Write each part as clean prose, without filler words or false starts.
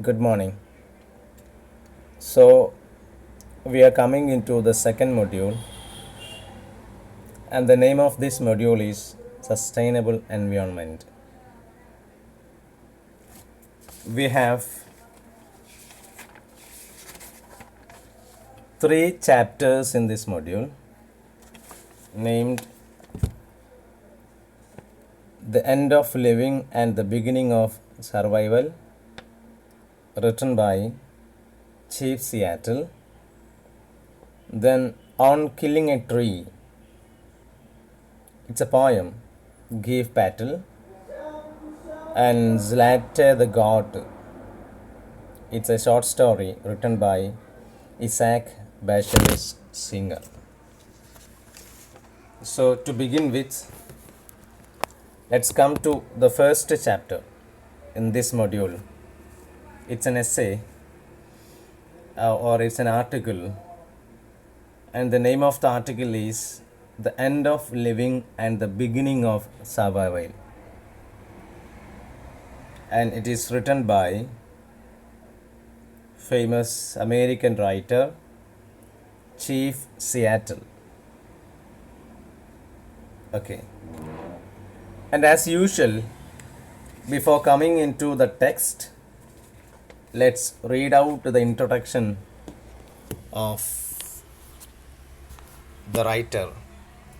Good morning. So, we are coming into the second module, and the name of this module is Sustainable Environment. We have three chapters in this module named The End of Living and the Beginning of Survival, written by Chief Seattle. Then, On Killing a Tree, it's a poem, Give Battle, and Zlate the God. It's a short story written by Isaac Bashevis Singer. So, to begin with, let's come to the first chapter in this module. It's an essay or it's an article, and the name of the article is The End of Living and the Beginning of Survival. And it is written by famous American writer Chief Seattle. Okay. And as usual, before coming into the text, let's read out the introduction of the writer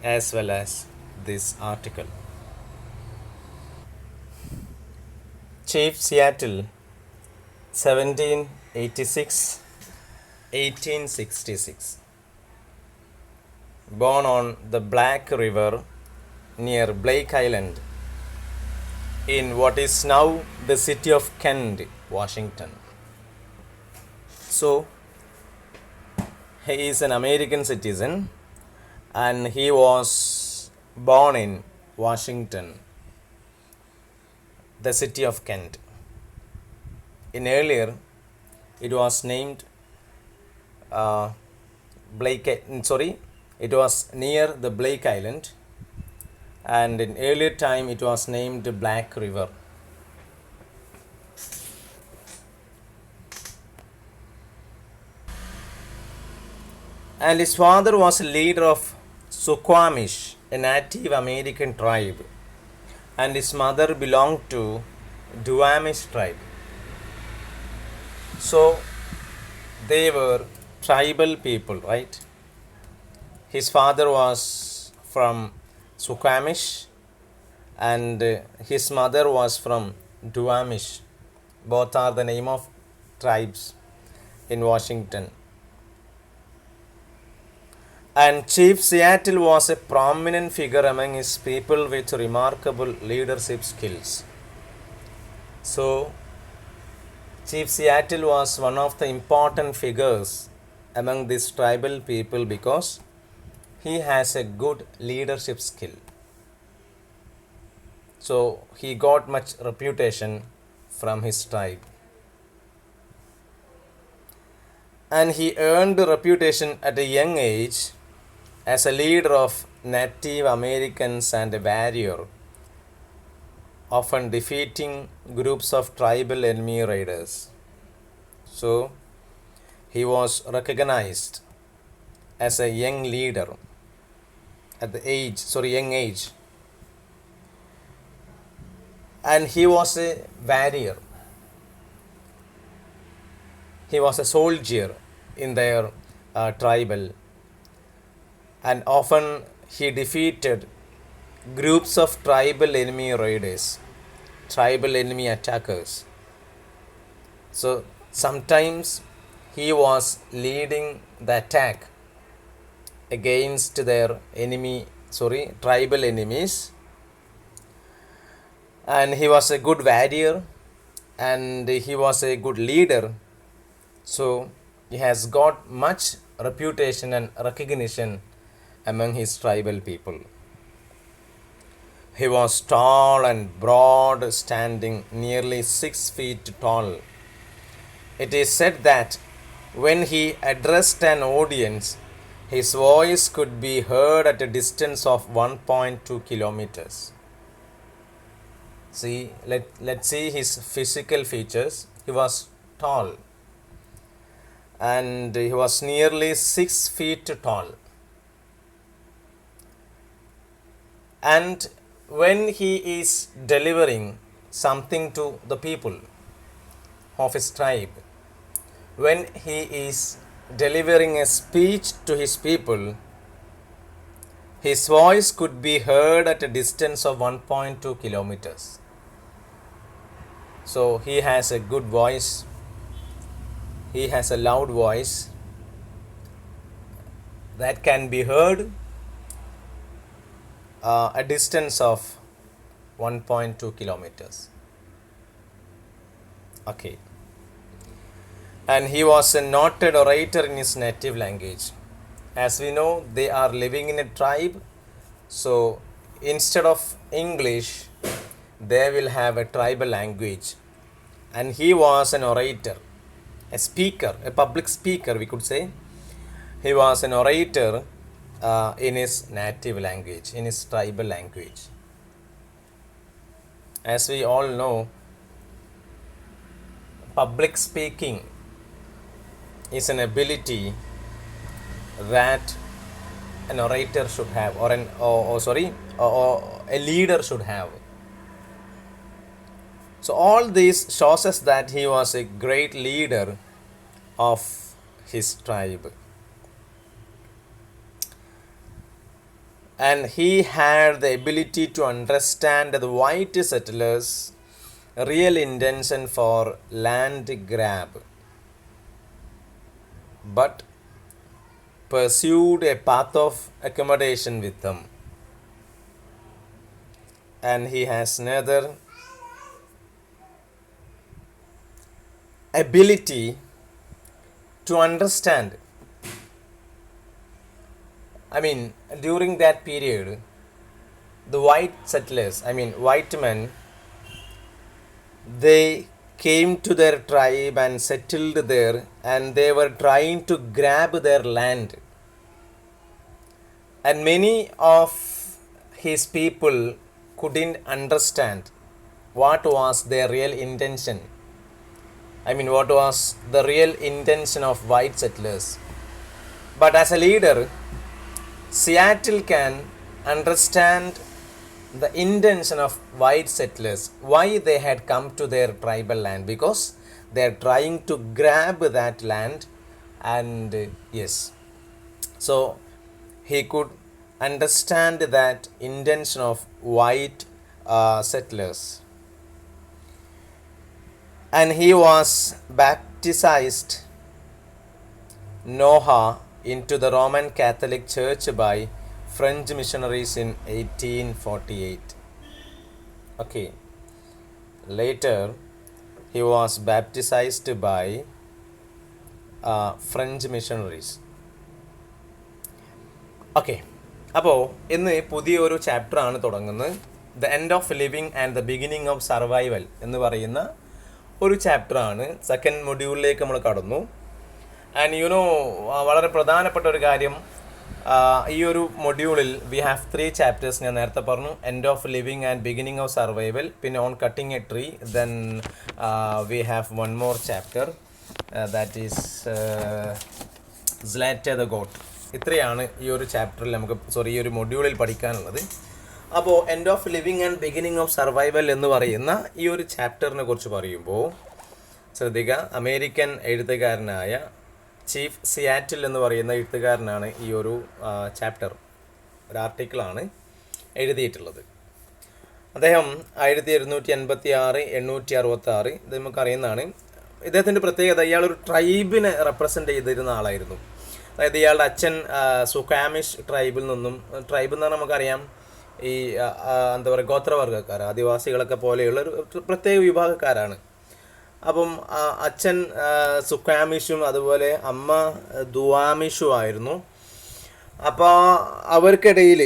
as well as this article. Chief Seattle, 1786 1866. Born on the Black River near Blake Island in what is now the city of Kent, Washington. So, he is an American citizen and he was born in Washington, the city of Kent. In earlier, it was named it was near the Blake Island, and in earlier time it was named Black River. And his father was a leader of Suquamish, a Native American tribe, and his mother belonged to Duwamish tribe. So they were tribal people, right? His father was from Suquamish and his mother was from Duwamish. Both are the name of tribes in Washington. And Chief Seattle was a prominent figure among his people with remarkable leadership skills. So, Chief Seattle was one of the important figures among these tribal people because he has a good leadership skill. So, he got much reputation from his tribe. And he earned reputation at a young age as a leader of Native Americans and a warrior, often defeating groups of tribal enemy raiders. So, he was recognized as a young leader at the young age. And he was a warrior. He was a soldier in their tribal, and often he defeated groups of tribal enemy raiders, tribal enemy attackers. So sometimes he was leading the attack against their tribal enemies, and he was a good warrior and he was a good leader. So he has got much reputation and recognition among his tribal people. He was tall and broad, standing nearly 6 feet tall. It is said that when he addressed an audience, his voice could be heard at a distance of 1.2 kilometers. Let's see his physical features. He was tall, and he was nearly 6 feet tall. And when he is delivering something to the people of his tribe, when he is delivering a speech to his people, his voice could be heard at a distance of 1.2 kilometers. So he has a good voice, he has a loud voice that can be heard a distance of 1.2 kilometers. Okay. And he was a noted orator in his native language. As we know, they are living in a tribe, so instead of English, they will have a tribal language. And he was an orator, a speaker, a public speaker, we could say. He was an orator in his native language, in his tribal language. As we all know, public speaking is an ability that an orator should have, or a leader should have. So all this shows us that he was a great leader of his tribe. And he had the ability to understand the white settlers' real intention for land grab, but pursued a path of accommodation with them. And he has neither ability to understand. During that period, the white settlers, white men, they came to their tribe and settled there, and they were trying to grab their land. And many of his people couldn't understand what was their real intention. What was the real intention of white settlers. But as a leader, Seattle can understand the intention of white settlers, why they had come to their tribal land, because they are trying to grab that land. And yes, so he could understand that intention of white settlers. And he was baptized Noah into the Roman Catholic Church by French missionaries in 1848. Okay. Later, he was baptized by French missionaries. Okay. അപ്പോൾ ഇന്ന് പുതിയൊരു ചാപ്റ്ററാണ് തുടങ്ങുന്നത്. The end of living and the beginning of survival എന്ന് പറയുന്ന ഒരു ചാപ്റ്ററാണ്. Second മൊഡ്യൂളിലേക്ക് നമ്മൾ കടന്നു. ആൻഡ് വളരെ പ്രധാനപ്പെട്ട ഒരു കാര്യം, ഈ ഒരു മൊഡ്യൂളിൽ വി ഹാവ് 3 ചാപ്റ്റേഴ്സ്. ഞാൻ നേരത്തെ പറഞ്ഞു, end of living and beginning of survival, പിന്നെ on cutting a tree, then we have one more chapter that is slaughter the goat. ഇത്രയാണ് ഈ ഒരു ചാപ്റ്ററിൽ ഈ ഒരു മൊഡ്യൂളിൽ പഠിക്കാനുള്ളത്. അപ്പോൾ end of living and beginning of survival എന്ന് പറയുന്ന ഈ ഒരു ചാപ്റ്ററിനെ കുറിച്ച് പറയുമ്പോൾ ശ്രദ്ധിക്കുക, അമേരിക്കൻ എഴുത്തുകാരനായ ചീഫ് സിയാറ്റിൽ എന്ന് പറയുന്ന എഴുത്തുകാരനാണ് ഈ ഒരു ചാപ്റ്റർ, ഒരു ആർട്ടിക്കിളാണ് എഴുതിയിട്ടുള്ളത്. അദ്ദേഹം 1786, 866 ഇത് നമുക്കറിയുന്നതാണ്. ഇദ്ദേഹത്തിൻ്റെ പ്രത്യേകത, ഇയാളൊരു ട്രൈബിനെ റെപ്രസെൻ്റ് ചെയ്തിരുന്ന ആളായിരുന്നു. അതായത് ഇയാളുടെ അച്ഛൻ സുക്കാമിഷ് ട്രൈബിൽ നിന്നും, ട്രൈബ് എന്ന് പറഞ്ഞാൽ നമുക്കറിയാം ഈ ഗോത്രവർഗ്ഗക്കാർ, ആദിവാസികളൊക്കെ പോലെയുള്ള ഒരു പ്രത്യേക വിഭാഗക്കാരാണ്. അപ്പം അച്ഛൻ സുക്കാമിഷും അതുപോലെ അമ്മ ദുവാമിഷും ആയിരുന്നു. അപ്പോൾ അവർക്കിടയിൽ,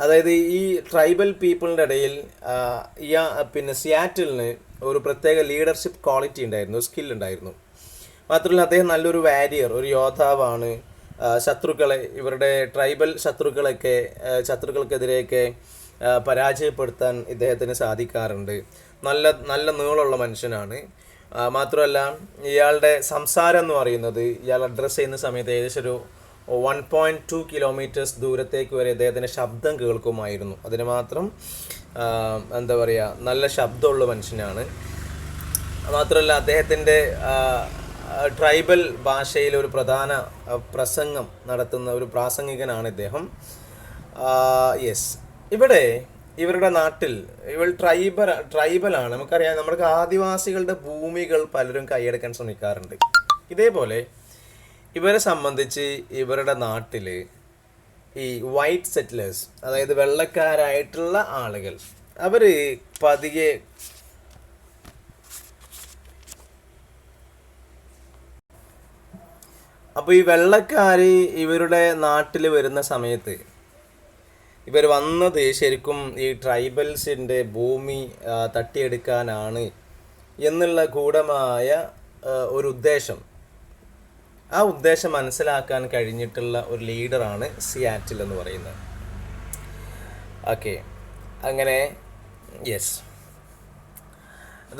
അതായത് ഈ ട്രൈബൽ പീപ്പിളിൻ്റെ ഇടയിൽ സിയാറ്റിലിന് ഒരു പ്രത്യേക ലീഡർഷിപ്പ് ക്വാളിറ്റി ഉണ്ടായിരുന്നു, സ്കില്ലുണ്ടായിരുന്നു. മാത്രമല്ല അദ്ദേഹം നല്ലൊരു വാരിയർ, ഒരു യോദ്ധാവാണ്. ശത്രുക്കളെ, ഇവരുടെ ട്രൈബൽ ശത്രുക്കൾക്കെതിരെയൊക്കെ പരാജയപ്പെടുത്താൻ ഇദ്ദേഹത്തിന് സാധിക്കാറുണ്ട്. നല്ല നീളമുള്ള മനുഷ്യനാണ്. മാത്രമല്ല ഇയാളുടെ സംസാരം എന്ന് പറയുന്നത് ഇയാൾ അഡ്രസ്സ് ചെയ്യുന്ന സമയത്ത് ഏകദേശം ഒരു 1.2 കിലോമീറ്റേഴ്സ് ദൂരത്തേക്ക് വരെ അദ്ദേഹത്തിൻ്റെ ശബ്ദം കേൾക്കുമായിരുന്നു. അതിന് മാത്രം എന്താ പറയുക, നല്ല ശബ്ദമുള്ള മനുഷ്യനാണ്. മാത്രമല്ല അദ്ദേഹത്തിൻ്റെ ട്രൈബൽ ഭാഷയിൽ ഒരു പ്രധാന പ്രസംഗം നടത്തുന്ന ഒരു പ്രാസംഗികനാണ് ഇദ്ദേഹം. യെസ്, ഇവിടെ ഇവരുടെ നാട്ടിൽ ട്രൈബലാണ്. നമുക്കറിയാം, നമ്മുടെ ആദിവാസികളുടെ ഭൂമികൾ പലരും കൈയടക്കാൻ ശ്രമിക്കാറുണ്ട്. ഇതേപോലെ ഇവരെ സംബന്ധിച്ച് ഇവരുടെ നാട്ടിൽ ഈ വൈറ്റ് സെറ്റിലേഴ്സ്, അതായത് വെള്ളക്കാരായിട്ടുള്ള ആളുകൾ, അവർ പതിയെ അപ്പോൾ ഈ വെള്ളക്കാർ ഇവരുടെ നാട്ടിൽ വരുന്ന സമയത്ത് ഇവർ വന്നത് ശരിക്കും ഈ ട്രൈബൽസിൻ്റെ ഭൂമി തട്ടിയെടുക്കാനാണ് എന്നുള്ള ഗൂഢമായ ഒരു ഉദ്ദേശം, ആ ഉദ്ദേശം മനസ്സിലാക്കാൻ കഴിഞ്ഞിട്ടുള്ള ഒരു ലീഡറാണ് സിയാറ്റിൽ എന്ന് പറയുന്നത്. ഓക്കെ, അങ്ങനെ yes,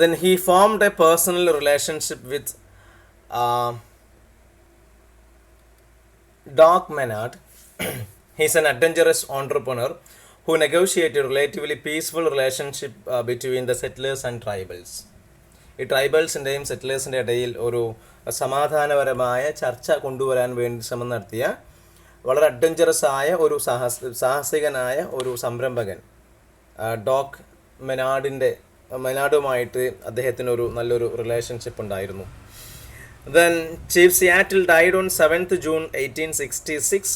then he formed a personal relationship with Doc Menard. He's an adventurous entrepreneur who negotiated a relatively peaceful relationship between the settlers and tribals. ഈ ട്രൈബൽസിൻ്റെയും സെറ്റിലേഴ്സിൻ്റെ ഇടയിൽ ഒരു സമാധാനപരമായ ചർച്ച കൊണ്ടുവരാൻ വേണ്ടി ശ്രമം നടത്തിയ വളരെ അഡ്വഞ്ചറസ് ആയ ഒരു സാഹസികനായ ഒരു സംരംഭകൻ ഡോക് മെനാർഡുമായിട്ട് അദ്ദേഹത്തിനൊരു നല്ലൊരു റിലേഷൻഷിപ്പ് ഉണ്ടായിരുന്നു. Then Chief Seattle died on 7th June 1866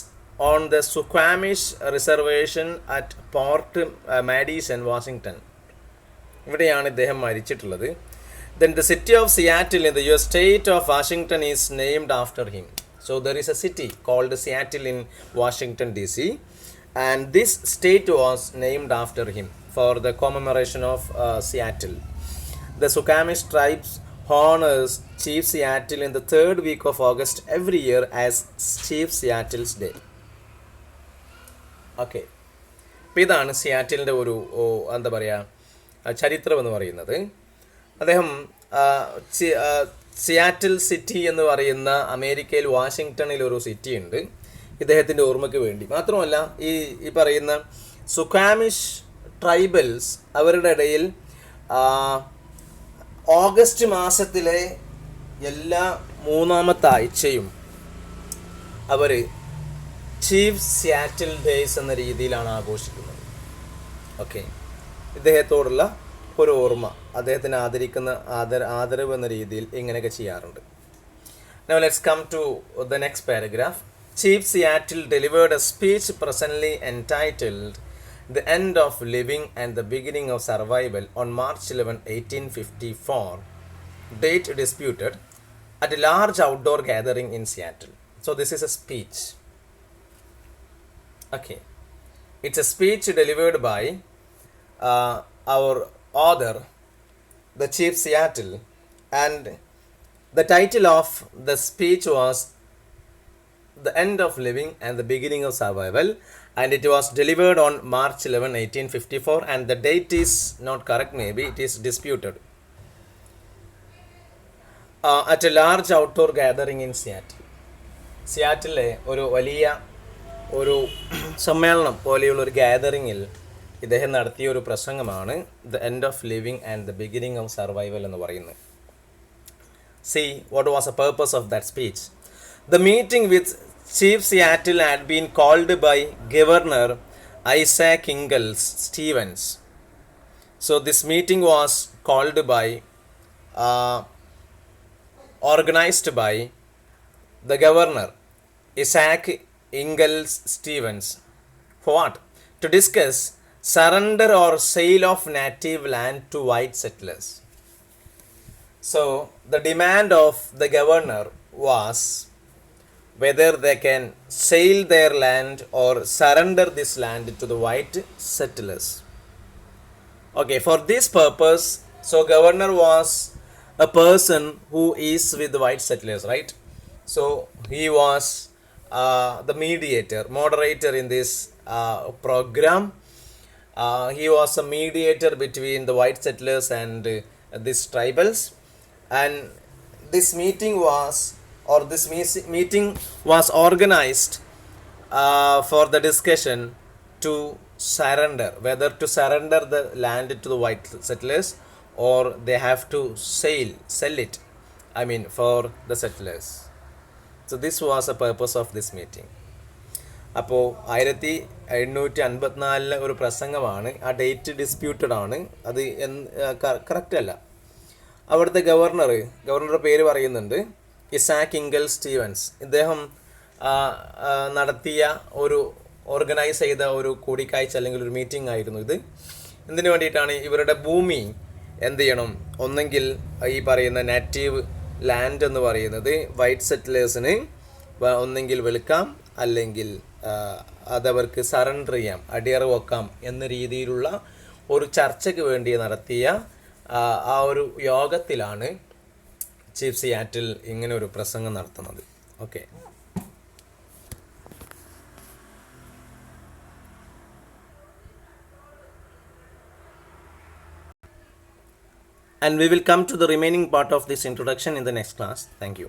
on the Suquamish Reservation at Port Madison, Washington. ഇവിടെയാണ് ഇദ്ദേഹം മരിച്ചിട്ടുള്ളത്. Then the city of Seattle in the US state of Washington is named after him. So there is a city called Seattle in Washington DC, and this state was named after him for the commemoration of Seattle. The Suquamish tribes honors Chief Seattle in the third week of August every year as Chief Seattle's Day. Okay, അപ്പോൾ ഇതാണ് സിയാറ്റിലിൻ്റെ ഒരു എന്താ പറയുക ചരിത്രം എന്ന് പറയുന്നത്. അദ്ദേഹം Seattle city എന്ന് പറയുന്ന അമേരിക്കയിൽ വാഷിങ്ടണിൽ ഒരു സിറ്റി ഉണ്ട് ഇദ്ദേഹത്തിൻ്റെ ഓർമ്മയ്ക്ക് വേണ്ടി. മാത്രമല്ല ഈ പറയുന്ന സുഖാമിഷ് ട്രൈബൽസ് അവരുടെ ഇടയിൽ ഓഗസ്റ്റ് മാസത്തിലെ എല്ലാ മൂന്നാമത്തെ ആഴ്ചയും അവർ ചീഫ് സിയാറ്റിൽ ഡേയ്സ് എന്ന രീതിയിലാണ് ആഘോഷിക്കുന്നത്. ഓക്കെ, ഇദ്ദേഹത്തോടുള്ള ഒരു ഓർമ്മ, അദ്ദേഹത്തിനെ ആദരിക്കുന്ന ആദരവ് എന്ന രീതിയിൽ ഇങ്ങനെയൊക്കെ ചെയ്യാറുണ്ട്. Now let's come to the next paragraph. Chief Seattle delivered a speech presently entitled The End of Living and the Beginning of Survival on March 11, 1854, date disputed, at a large outdoor gathering in Seattle. So this is a speech. Okay, it's a speech delivered by our author, the Chief Seattle, and the title of the speech was The End of Living and the Beginning of Survival, and it was delivered on March 11, 1854, and the date is not correct, maybe it is disputed. At a large outdoor gathering in Seattle. സിയാറ്റിലെ ഒരു വലിയ ഒരു സമ്മേളനം പോലെയുള്ള ഒരു ഗാദറിങ്ങിൽ ഇദ്ദേഹം നടത്തിയ ഒരു പ്രസംഗമാണ് the end of living and the beginning of survival എന്ന് പറയുന്നത്. See what was the purpose of that speech. The meeting with Chief Seattle had been called by Governor Isaac Ingalls Stevens. So this meeting was called by, organized by the Governor Isaac Ingalls Stevens. For what? To discuss surrender or sale of native land to white settlers. So the demand of the governor was whether they can sell their land or surrender this land to the white settlers. Okay, for this purpose, so governor was a person who is with the white settlers, right? So he was the mediator, moderator in this program. He was a mediator between the white settlers and these tribals, and this meeting was meeting was organized for the discussion to surrender, whether to surrender the land to the white settlers or they have to sell it, I mean, for the settlers. So this was the purpose of this meeting. അപ്പോൾ 1854 ഒരു പ്രസംഗമാണ്. ആ date disputed ആണ്, അത് correct അല്ല. അവിടുത്തെ ഗവർണറുടെ പേര് പറയുന്നുണ്ട് ഇസാക്ക് ഇംഗൽ സ്റ്റീവൻസ്. ഇദ്ദേഹം നടത്തിയ ഒരു ഓർഗനൈസ് ചെയ്ത ഒരു കൂടിക്കാഴ്ച അല്ലെങ്കിൽ ഒരു മീറ്റിംഗ് ആയിരുന്നു ഇത്. എന്തിനു വേണ്ടിയിട്ടാണ്? ഇവരുടെ ഭൂമി എന്ത് ചെയ്യണം, ഒന്നെങ്കിൽ ഈ പറയുന്ന നാറ്റീവ് ലാൻഡ് എന്ന് പറയുന്നത് വൈറ്റ് സെറ്റിലേഴ്സിന് ഒന്നെങ്കിൽ വിൽക്കാം, അല്ലെങ്കിൽ അതവർക്ക് സറണ്ടർ ചെയ്യാം, അടിയറ വെക്കാം എന്ന രീതിയിലുള്ള ഒരു ചർച്ചയ്ക്ക് വേണ്ടി നടത്തിയ ആ ഒരു യോഗത്തിലാണ് ചീഫ് സിയാറ്റിൽ ഇങ്ങനെ ഒരു പ്രസംഗം നടത്തുന്നത്. Okay. And we will come to the remaining part of this introduction in the next class. Thank you.